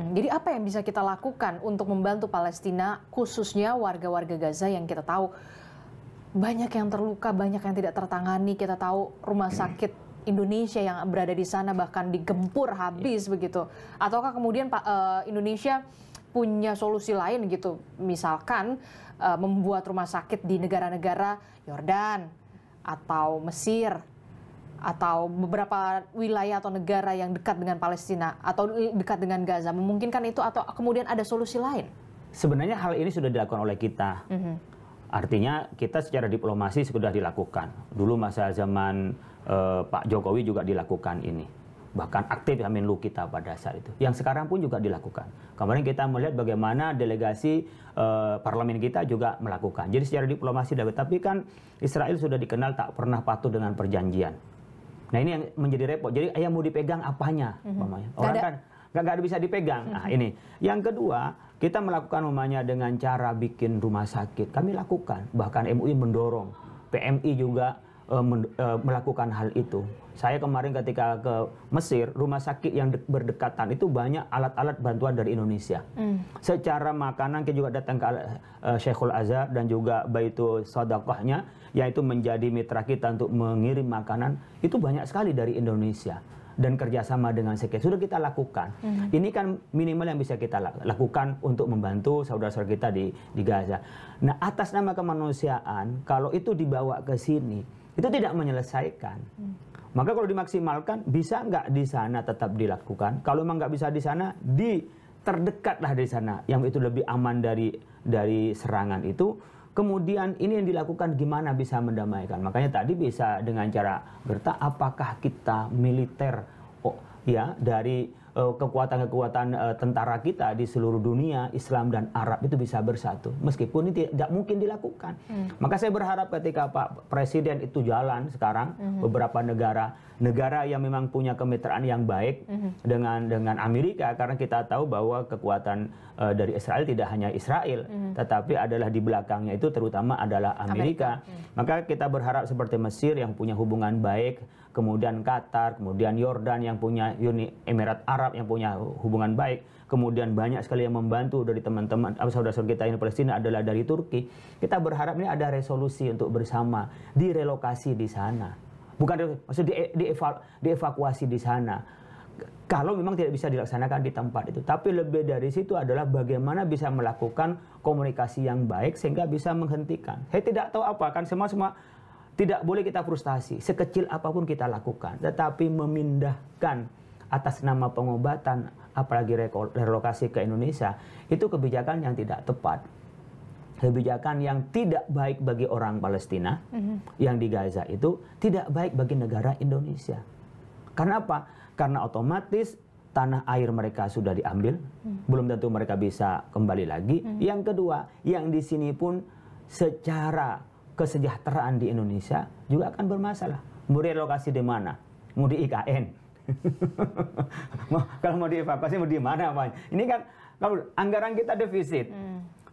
Jadi apa yang bisa kita lakukan untuk membantu Palestina, khususnya warga-warga Gaza yang kita tahu banyak yang terluka, banyak yang tidak tertangani. Kita tahu rumah sakit Indonesia yang berada di sana bahkan digempur habis begitu. Ataukah kemudian Indonesia punya solusi lain gitu, misalkan membuat rumah sakit di negara-negara Yordan atau Mesir, atau beberapa wilayah atau negara yang dekat dengan Palestina atau dekat dengan Gaza, memungkinkan itu atau kemudian ada solusi lain? Sebenarnya hal ini sudah dilakukan oleh kita. Artinya kita secara diplomasi sudah dilakukan. Dulu masa zaman Pak Jokowi juga dilakukan ini. Bahkan aktif Menlu kita pada saat itu. Yang sekarang pun juga dilakukan. Kemarin kita melihat bagaimana delegasi parlemen kita juga melakukan. Jadi secara diplomasi, tapi kan Israel sudah dikenal tak pernah patuh dengan perjanjian. Nah ini yang menjadi repot. Jadi yang mau dipegang apanya? Orang kan nggak bisa dipegang. Nah ini. Yang kedua, kita melakukan dengan cara bikin rumah sakit. Kami lakukan. Bahkan MUI mendorong. PMI juga melakukan hal itu. Saya kemarin ketika ke Mesir, rumah sakit yang berdekatan itu banyak alat-alat bantuan dari Indonesia. Secara makanan kita juga datang ke Syekhul Azhar dan juga Baitul Shadaqahnya, yaitu menjadi mitra kita untuk mengirim makanan, itu banyak sekali dari Indonesia. Dan kerjasama dengan sekian sudah kita lakukan. Ini kan minimal yang bisa kita lakukan untuk membantu saudara-saudara kita di Gaza. Nah, atas nama kemanusiaan, kalau itu dibawa ke sini, itu tidak menyelesaikan. Maka kalau dimaksimalkan, bisa nggak di sana tetap dilakukan? Kalau memang nggak bisa di sana, terdekatlah di sana, yang itu lebih aman dari serangan itu. Kemudian ini yang dilakukan gimana bisa mendamaikan. Makanya tadi bisa dengan cara bertanya, apakah kita militer dari kekuatan-kekuatan tentara kita di seluruh dunia, Islam dan Arab itu bisa bersatu. Meskipun ini tidak mungkin dilakukan. Maka saya berharap ketika Pak Presiden itu jalan sekarang, beberapa negara yang memang punya kemitraan yang baik dengan Amerika, karena kita tahu bahwa kekuatan dari Israel tidak hanya Israel, tetapi adalah di belakangnya itu terutama adalah Amerika. Maka kita berharap seperti Mesir yang punya hubungan baik, kemudian Qatar, kemudian Yordan yang punya Uni Emirat Arab yang punya hubungan baik, kemudian banyak sekali yang membantu dari teman-teman saudara-saudara kita ini Palestina adalah dari Turki. Kita berharap ini ada resolusi untuk bersama direlokasi di sana, bukan maksud dievakuasi di sana. Kalau memang tidak bisa dilaksanakan di tempat itu, tapi lebih dari situ adalah bagaimana bisa melakukan komunikasi yang baik sehingga bisa menghentikan. Saya tidak tahu apa kan semua tidak boleh kita frustasi, sekecil apapun kita lakukan, tetapi memindahkan atas nama pengobatan, apalagi relokasi ke Indonesia, itu kebijakan yang tidak tepat. Kebijakan yang tidak baik bagi orang Palestina yang di Gaza itu, tidak baik bagi negara Indonesia. Karena apa? Karena otomatis tanah air mereka sudah diambil, belum tentu mereka bisa kembali lagi. Yang kedua, yang di sini pun secara kesejahteraan di Indonesia juga akan bermasalah. Mau relokasi di mana? Mau di IKN? Kalau mau dievakuasi mau di mana, Pak? Ini kan kalau anggaran kita defisit.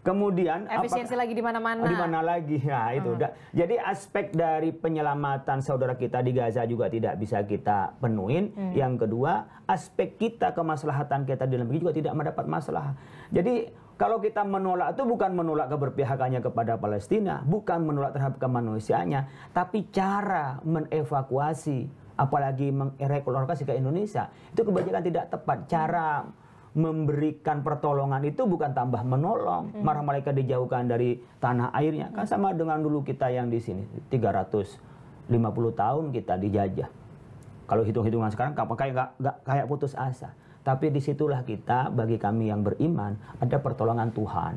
Kemudian efisiensi lagi di mana-mana. Di mana lagi? Nah, itu udah. Jadi aspek dari penyelamatan saudara kita di Gaza juga tidak bisa kita penuhin. Yang kedua, aspek kita kemaslahatan kita di dalam negeri juga tidak mendapat masalah. Jadi kalau kita menolak itu bukan menolak keberpihakannya kepada Palestina, bukan menolak terhadap kemanusiaannya, tapi cara menevakuasi, apalagi merelokasi ke Indonesia, itu kebijakan tidak tepat. Cara memberikan pertolongan itu bukan tambah menolong, malah mereka dijauhkan dari tanah airnya. Kan sama dengan dulu kita yang di sini, 350 tahun kita dijajah. Kalau hitung-hitungan sekarang kayak putus asa. Tapi disitulah kita, bagi kami yang beriman, ada pertolongan Tuhan.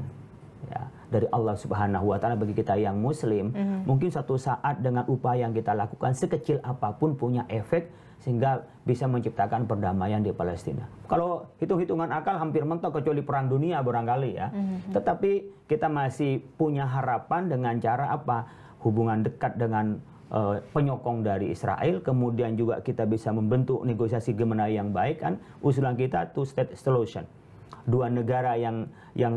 Ya, dari Allah Subhanahu wa Ta'ala bagi kita yang Muslim. Mungkin suatu saat dengan upaya yang kita lakukan, sekecil apapun punya efek, sehingga bisa menciptakan perdamaian di Palestina. Kalau hitung-hitungan akal hampir mentok kecuali perang dunia barangkali ya. Tetapi kita masih punya harapan dengan cara apa? Hubungan dekat dengan penyokong dari Israel, kemudian juga kita bisa membentuk negosiasi gemena yang baik kan. Usulan kita two state solution. Dua negara yang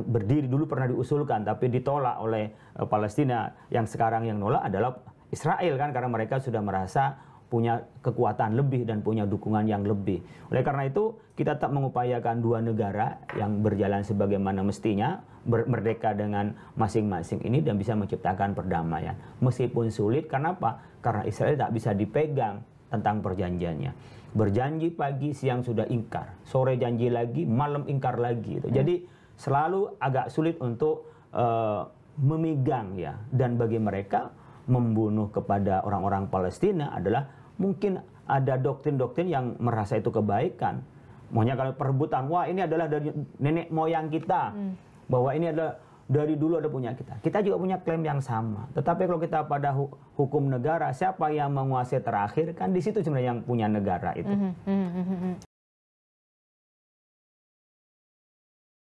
berdiri dulu pernah diusulkan tapi ditolak oleh Palestina, yang sekarang yang nolak adalah Israel kan, karena mereka sudah merasa punya kekuatan lebih dan punya dukungan yang lebih. Oleh karena itu, kita tetap mengupayakan dua negara yang berjalan sebagaimana mestinya, merdeka dengan masing-masing ini dan bisa menciptakan perdamaian. Meskipun sulit, karena apa? Karena Israel tak bisa dipegang tentang perjanjiannya. Berjanji pagi, siang sudah ingkar. Sore janji lagi, malam ingkar lagi. Jadi selalu agak sulit untuk memegang ya. Dan bagi mereka, membunuh kepada orang-orang Palestina adalah mungkin ada doktrin-doktrin yang merasa itu kebaikan. Makanya kalau perebutan, wah ini adalah dari nenek moyang kita, bahwa ini adalah dari dulu ada punya kita. Kita juga punya klaim yang sama. Tetapi kalau kita pada hukum negara, siapa yang menguasai terakhir, kan di situ sebenarnya yang punya negara itu.